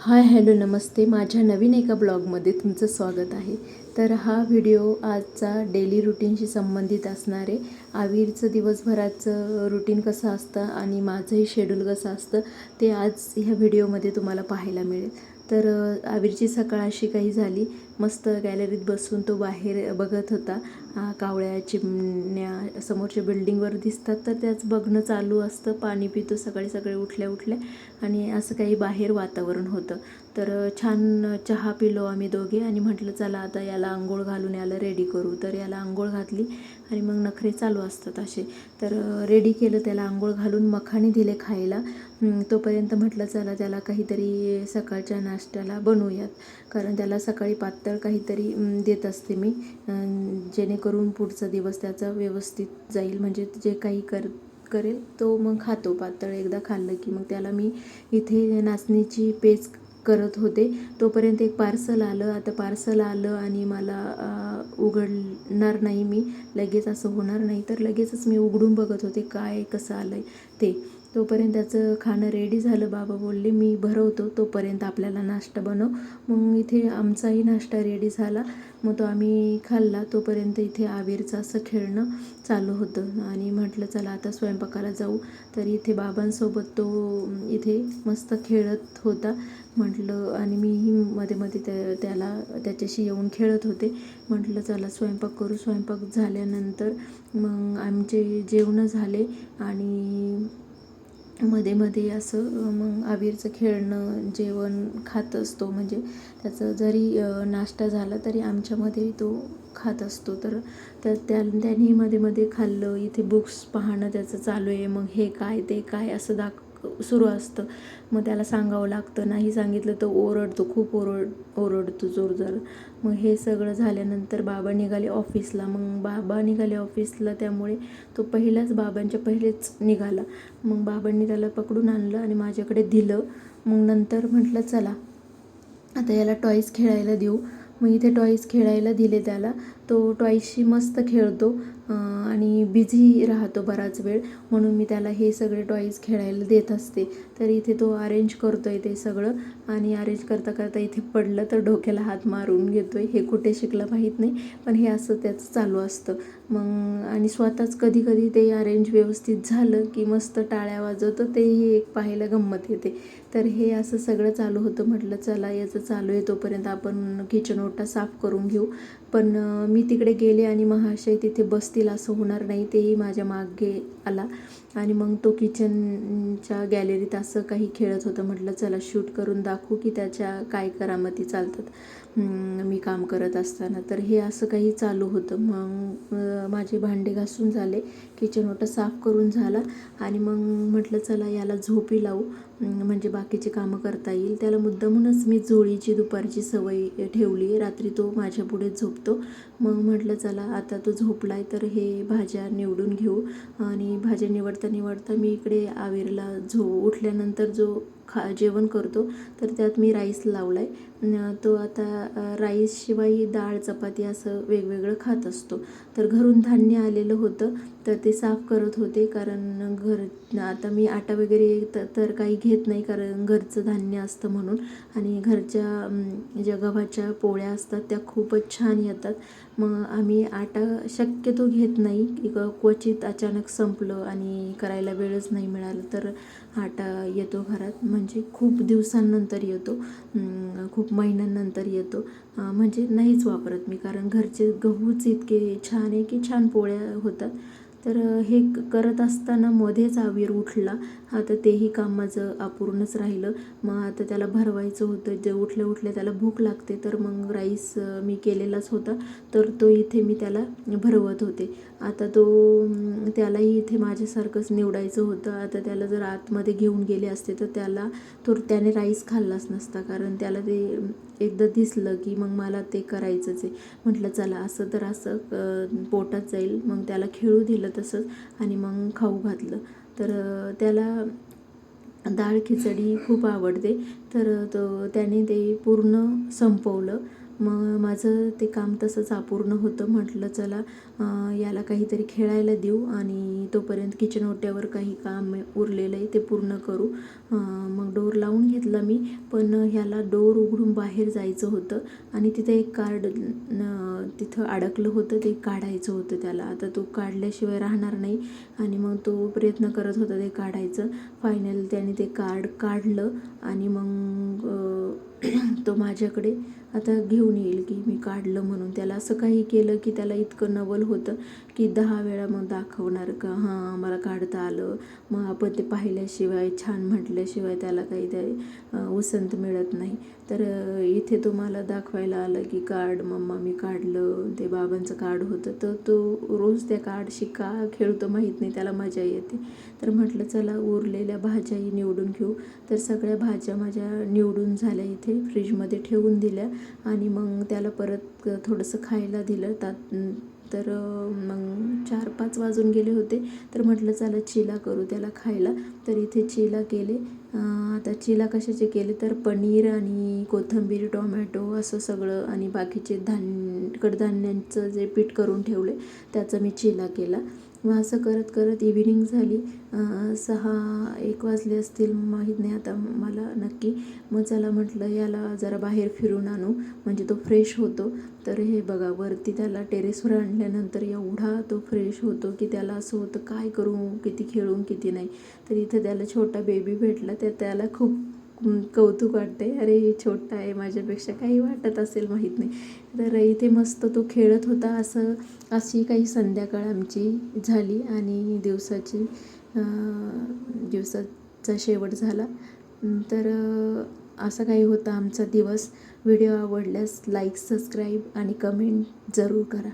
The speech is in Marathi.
हाय हॅलो नमस्ते. माझ्या नवीन एका ब्लॉगमध्ये तुमचं स्वागत आहे. तर हा व्हिडिओ आजचा डेली रुटीनशी संबंधित असणार आहे. आविरचं दिवसभराचं रुटीन कसं असतं आणि माझंही शेड्यूल कसं असतं ते आज ह्या व्हिडिओमध्ये तुम्हाला पाहायला मिळेल. तर आविरची सकाळ अशी काही झाली, मस्त गॅलरीत बसून तो बाहेर बघत होता. कावळ्या चिमण्या समोरच्या बिल्डिंगवर दिसतात तर त्याच बघणं चालू असतं. पाणी पितो सकाळी सकाळी उठल्या उठल्या आणि असं काही बाहेर वातावरण होतं. तर छान चहा पिलो आम्ही दोघे आणि म्हटलं चला आता याला अंघोळ घालून याला रेडी करू. तर याला अंघोळ घातली आणि मग नखरे चालू असतात असे. तर रेडी केलं, त्याला अंघोळ घालून मखाणे दिले खायला. तोपर्यंत म्हटलं चला त्याला काहीतरी सकाळच्या नाश्त्याला बनवूयात, कारण त्याला सकाळी पातळ काहीतरी देत असते मी, जेणेकरून पुढचा दिवस त्याचा व्यवस्थित जाईल. म्हणजे जे काही करेल तो मग खातो पातळ. एकदा खाल्लं की मग त्याला मी इथे नाचणीची पेज करत होते. तोपर्यंत एक पार्सल आलं. आता पार्सल आलं आणि मला उघडणार नाही मी, लगेच असं होणार नाही, तर लगेचच मी उघडून बघत होते काय कसं आलं आहे ते. तोपर्यंत त्याचं खाणं रेडी झालं. बाबा बोलले मी भरवतो, तोपर्यंत आपल्याला नाश्ता बनव. मग इथे आमचाही नाश्ता रेडी झाला. मग तो आम्ही खाल्ला. तोपर्यंत इथे आविरचं असं खेळणं चालू होतं आणि म्हटलं चला आता स्वयंपाकाला जाऊ. तर इथे बाबांसोबत तो इथे मस्त खेळत होता. म्हटलं आणि मीही मध्ये मध्ये त्याला त्याच्याशी येऊन खेळत होते. म्हटलं चला स्वयंपाक करू. स्वयंपाक झाल्यानंतर मग आमचे जेवणं झाले आणि मध्ये मध्ये असं मग आविरचं खेळणं जेवण खात असतो. म्हणजे त्याचं जरी नाश्ता झाला तरी आमच्यामध्ये तो खात असतो. तर त्यांनी मध्ये मध्ये खाल्लं. इथे बुक्स पाहणं त्याचं चालू आहे. मग हे काय ते काय असं सुरू असतं. मग त्याला सांगावं लागतं, नाही सांगितलं तर ओरडतो, खूप ओरडतो जोरदार. मग हे सगळं झाल्यानंतर बाबा निघाले ऑफिसला. मग बाबा निघाले ऑफिसला त्यामुळे तो बाबांच्या पहिलेच निघाला. मग बाबांनी त्याला पकडून आणलं आणि माझ्याकडे दिलं. मग नंतर म्हटलं चला आता याला टॉईज खेळायला देऊ. मग इथे टॉईज खेळायला दिले त्याला. तो टॉईजशी मस्त खेळतो आणि बिझी राहतो बराच वेळ, म्हणून मी त्याला हे सगळे टॉईज खेळायला देत असते. तर इथे तो अरेंज करतो आहे ते सगळं आणि अरेंज करता करता इथे पडलं तर डोक्याला हात मारून घेतो आहे. हे कुठे शिकलं माहीत नाही, पण हे असं त्याचं चालू असतं. मग आणि स्वतःच कधी कधी ते अरेंज व्यवस्थित झालं की मस्त टाळ्या वाजवतं. तेही एक पाहायला गंमत येते. तर हे असं सगळं चालू होतं. म्हटलं चला याचं चालू आहे तोपर्यंत आपण किचन ओटा साफ करून घेऊ. पण मी तिकडे गेले आणि महाशय तिथे बसतील असं होणार नाही. तेही माझ्या मागे आला आणि मग तो किचनच्या गॅलरीत असं काही खेळत होतं. म्हटलं चला शूट करून दाखवू की त्याच्या काय करामती चालतात मी काम करत असताना. तर हे असं काही चालू होतं. मग माझे भांडे घासून झाले, किचन ओटा साफ करून झाला आणि मग म्हटलं चला याला झोपी लावू, म्हणजे बाकीचे कामं करता येईल. त्याला मुद्दामूनच मी झोळीची दुपारची सवय ठेवली. रात्री तो माझ्या पुढेच झोपतो. मग म्हटलं चला आता तो झोपला आहे तर हे भाज्या निवडून घेऊ. आणि भाज्या निवडता निवडता मी इकडे आविरला उठल्यानंतर जो जेवण करतो तर त्यात मी राईस लावला आहे. तो आता राईसशिवाय डाळ चपाती असं वेगवेगळं खात असतो. तर घरून धान्य आलेलं होतं तर ते साफ करत होते, कारण आता मी आटा वगैरे तर काही घेत नाही, कारण घरचं धान्य असतं म्हणून. आणि घरच्या ज्या गव्हाच्या पोळ्या असतात त्या खूपच छान येतात. मग आम्ही आटा शक्यतो घेत नाही. क्वचित अचानक संपलं आणि करायला वेळच नाही मिळाला तर आटा येतो घरात, म्हणजे खूप दिवसांनंतर येतो, खूप महिन्यांनंतर येतो. म्हणजे नाहीच वापरत मी, कारण घरचे गहूच इतके छान आहे की छान पोळ्या होतात. तर हे करत असताना मध्येच आविर उठला. आता तेही काम माझं अपूर्णच राहिलं. मग आता त्याला भरवायचं होतं. जे उठल्या उठल्या त्याला भूक लागते, तर मग राईस मी केलेलाच होता तर तो इथे मी त्याला भरवत होते. आता त्यालाही इथे माझ्यासारखंच निवडायचं होतं. आता त्याला जर आतमध्ये घेऊन गेले असते तर त्याने राईस खाल्लाच नसता, कारण त्याला ते एकदा दिसलं की मग मला ते करायचंच आहे. म्हटलं चला असं तर असं पोटात जाईल. मग त्याला खेळू दिलं तसंच आणि मग खाऊ घातलं. तर त्याला डाळ खिचडी खूप आवडते तर त्याने ते पूर्ण संपवलं. मग माझं ते काम तसंच अपूर्ण होतं. म्हटलं चला याला काहीतरी खेळायला देऊ आणि तोपर्यंत किचन ओट्यावर काही काम उरलेलं आहे ते पूर्ण करू. मग डोर लावून घेतला मी, पण ह्याला डोर उघडून बाहेर जायचं होतं आणि तिथं एक कार्ड तिथं अडकलं होतं, ते काढायचं होतं त्याला. आता तो काढल्याशिवाय राहणार नाही आणि मग तो प्रयत्न करत होता ते काढायचं. फायनल त्याने ते कार्ड काढलं आणि मग तो माझ्याकडे आता घेऊन येईल की मी काढलं म्हणून. त्याला असं काही केलं की त्याला इतकं नवल होतं की 10 वेळा मग दाखवणार का हां मला काढता आलं. मग आपण ते पाहिल्याशिवाय छान म्हटल्याशिवाय त्याला काही ते उसंत मिळत नाही. तर इथे तो मला दाखवायला आलं की कार्ड मम्मा मी काढलं, ते बाबांचं कार्ड होतं. तर तो रोज त्या कार्डशी का खेळतो माहीत नाही, त्याला मजा येते. तर म्हटलं चला उरलेल्या भाज्याही निवडून घेऊ. तर सगळ्या भाज्या माझ्या निवडून झाल्या, इथे फ्रीजमध्ये ठेवून दिल्या आणि मग त्याला परत थोडंसं खायला दिलं. तर मग 4-5 वाजून गेले होते. तर म्हटलं चला चिला करू त्याला खायला. तर इथे चिला केले. आता चिला कशाचे केले तर पनीर आणि कोथिंबीर, टोमॅटो असं सगळं आणि बाकीचे कडधान्यांचं जे पीठ करून ठेवले त्याचा मी चिला केला. मग असं करत करत इव्हिनिंग झाली. 6-1 वाजले असतील, माहीत नाही आता मला नक्की. मग चला म्हटलं याला जरा बाहेर फिरून आणू म्हणजे तो फ्रेश होतो. तर हे बघा वरती त्याला टेरेसवर आणल्यानंतर एवढा तो फ्रेश होतो की त्याला असं होतं काय करू, किती खेळू किती नाही. तर इथं त्याला छोटा बेबी भेटला, तर त्याला खूप कौतुक वाटते. अरे छोटा आहे, माझ्यापेक्षा काही वाटत असेल माहीत नाही. तर इथे मस्त तो खेळत होता. अशी काही संध्याकाळ आमची झाली आणि दिवसाचा शेवट झाला. तर असा काही होता आमचा दिवस. व्हिडिओ आवडल्यास लाईक, सबस्क्राईब आणि कमेंट जरूर करा.